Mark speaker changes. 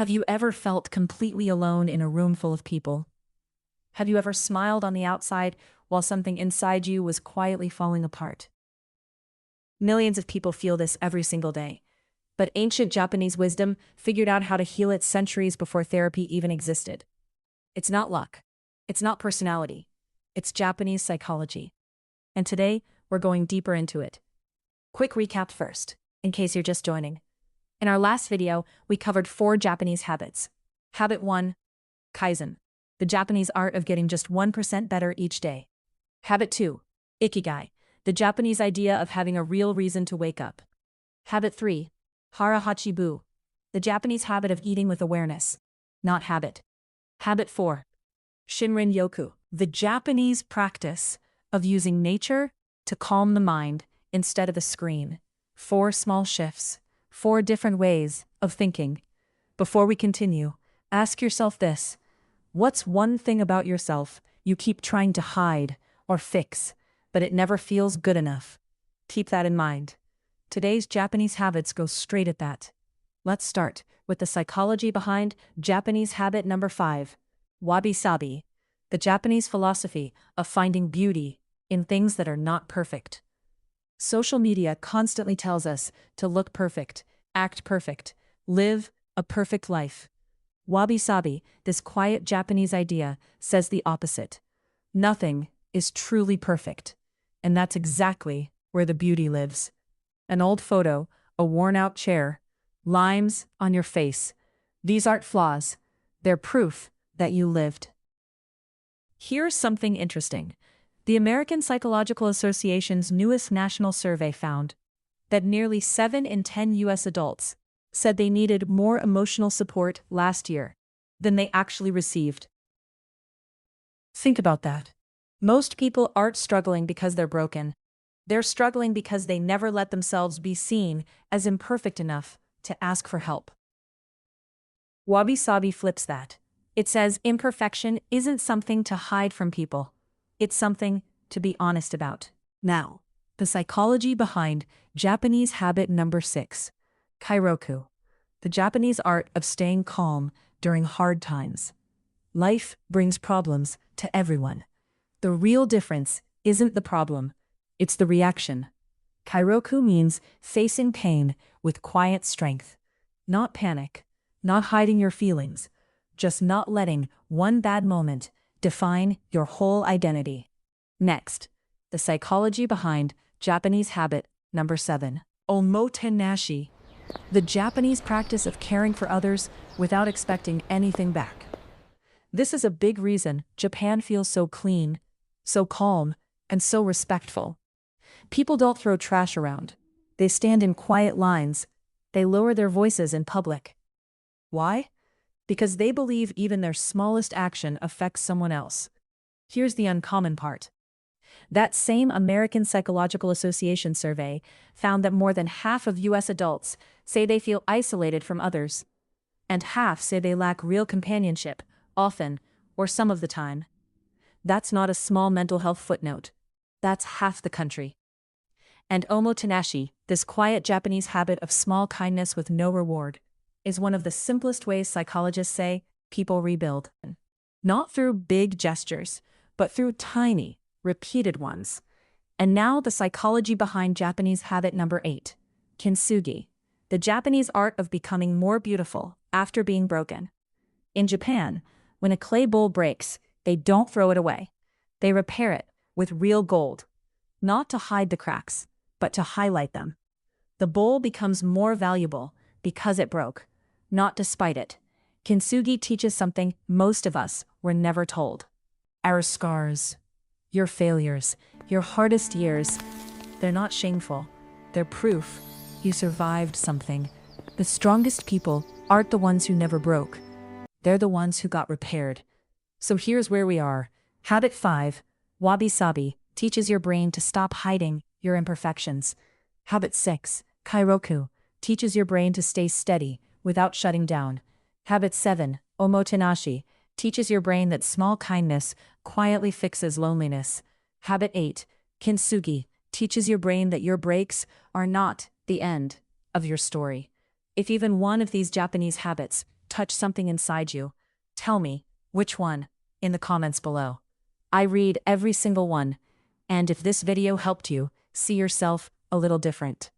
Speaker 1: Have you ever felt completely alone in a room full of people? Have you ever smiled on the outside while something inside you was quietly falling apart? Millions of people feel this every single day. But ancient Japanese wisdom figured out how to heal it centuries before therapy even existed. It's not luck. It's not personality. It's Japanese psychology. And today, we're going deeper into it. Quick recap first, in case you're just joining. In our last video, we covered 4 Japanese habits. Habit 1, Kaizen, the Japanese art of getting just 1% better each day. Habit 2, Ikigai, the Japanese idea of having a real reason to wake up. Habit 3, Hara Hachibu, the Japanese habit of eating with awareness, not habit. Habit 4, Shinrin Yoku, the Japanese practice of using nature to calm the mind instead of a screen. 4 small shifts, 4 different ways of thinking. Before we continue, ask yourself this: what's one thing about yourself you keep trying to hide or fix, but it never feels good enough? Keep that in mind. Today's Japanese habits go straight at that. Let's start with the psychology behind Japanese habit number 5, Wabi Sabi, the Japanese philosophy of finding beauty in things that are not perfect. Social media constantly tells us to look perfect, act perfect, live a perfect life. Wabi Sabi, this quiet Japanese idea, says the opposite. Nothing is truly perfect. And that's exactly where the beauty lives. An old photo, a worn-out chair, limes on your face. These aren't flaws. They're proof that you lived. Here's something interesting. The American Psychological Association's newest national survey found that nearly 7 in 10 U.S. adults said they needed more emotional support last year than they actually received. Think about that. Most people aren't struggling because they're broken. They're struggling because they never let themselves be seen as imperfect enough to ask for help. Wabi Sabi flips that. It says imperfection isn't something to hide from people. It's something to be honest about. Now, the psychology behind Japanese habit number 6, Kairyoku, the Japanese art of staying calm during hard times. Life brings problems to everyone. The real difference isn't the problem, it's the reaction. Kairyoku means facing pain with quiet strength. Not panic, not hiding your feelings, just not letting one bad moment define your whole identity. Next, the psychology behind Japanese habit number 7, Omotenashi, the Japanese practice of caring for others without expecting anything back. This is a big reason Japan feels so clean, so calm, and so respectful. People don't throw trash around. They stand in quiet lines. They lower their voices in public. Why? Because they believe even their smallest action affects someone else. Here's the uncommon part. That same American Psychological Association survey found that more than half of U.S. adults say they feel isolated from others, and half say they lack real companionship, often, or some of the time. That's not a small mental health footnote. That's half the country. And Omotenashi, this quiet Japanese habit of small kindness with no reward, is one of the simplest ways psychologists say people rebuild. Not through big gestures, but through tiny, repeated ones. And now the psychology behind Japanese habit number 8, Kintsugi, the Japanese art of becoming more beautiful after being broken. In Japan, when a clay bowl breaks, they don't throw it away. They repair it with real gold, not to hide the cracks, but to highlight them. The bowl becomes more valuable because it broke, not despite it. Kintsugi teaches something most of us were never told. Our scars, your failures, your hardest years, they're not shameful. They're proof you survived something. The strongest people aren't the ones who never broke. They're the ones who got repaired. So here's where we are. Habit 5, Wabi Sabi, teaches your brain to stop hiding your imperfections. Habit 6, Kairyoku, teaches your brain to stay steady without shutting down. Habit 7, Omotenashi, teaches your brain that small kindness quietly fixes loneliness. Habit 8, Kintsugi, teaches your brain that your breaks are not the end of your story. If even one of these Japanese habits touch something inside you? Tell me, which one? In the comments below. I read every single one. And if this video helped you, see yourself a little different.